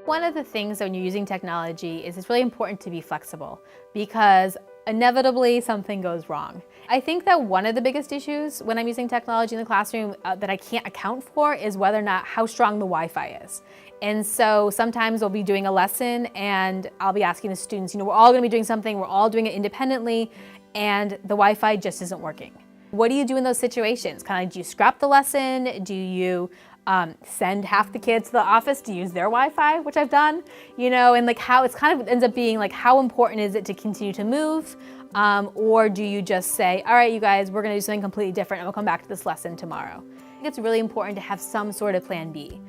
One of the things when you're using technology is it's really important to be flexible because inevitably something goes wrong. I think that one of the biggest issues when I'm using technology in the classroom that I can't account for is whether or not how strong the Wi-Fi is. And so sometimes we'll be doing a lesson and I'll be asking the students, we're all gonna be doing something, we're all doing it independently, and the Wi-Fi just isn't working. What do you do in those situations? Do you scrap the lesson? Do you send half the kids to the office to use their Wi-Fi, which I've done, and like how it's kind of ends up being like, how important is it to continue to move? Or do you just say, all right, you guys, we're gonna do something completely different and we'll come back to this lesson tomorrow. I think it's really important to have some sort of plan B.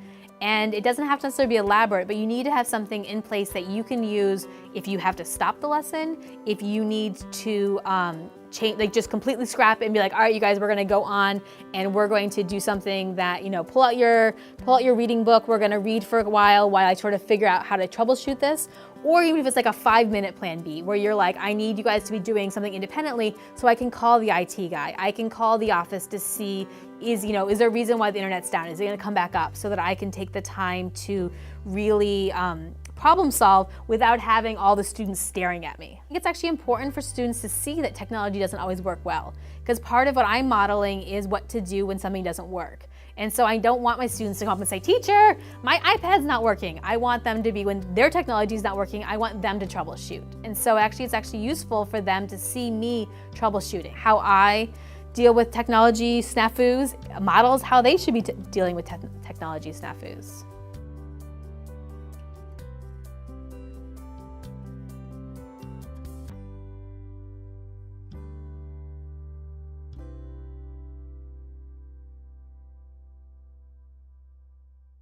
And it doesn't have to necessarily be elaborate, but you need to have something in place that you can use if you have to stop the lesson, if you need to change, like just completely scrap it and be like, all right, you guys, we're gonna go on and we're going to do something that, pull out your reading book, we're gonna read for a while I sort of figure out how to troubleshoot this. Or even if it's like a 5-minute plan B, where you're like, I need you guys to be doing something independently so I can call the IT guy, I can call the office to see, is there a reason why the internet's down? Is it gonna come back up? So that I can take the time to really problem solve without having all the students staring at me. I think it's actually important for students to see that technology doesn't always work well, because part of what I'm modeling is what to do when something doesn't work. And so I don't want my students to come up and say, teacher, my iPad's not working. I want them to be, when their technology is not working, I want them to troubleshoot. And so it's actually useful for them to see me troubleshooting. How I deal with technology snafus models how they should be dealing with technology snafus.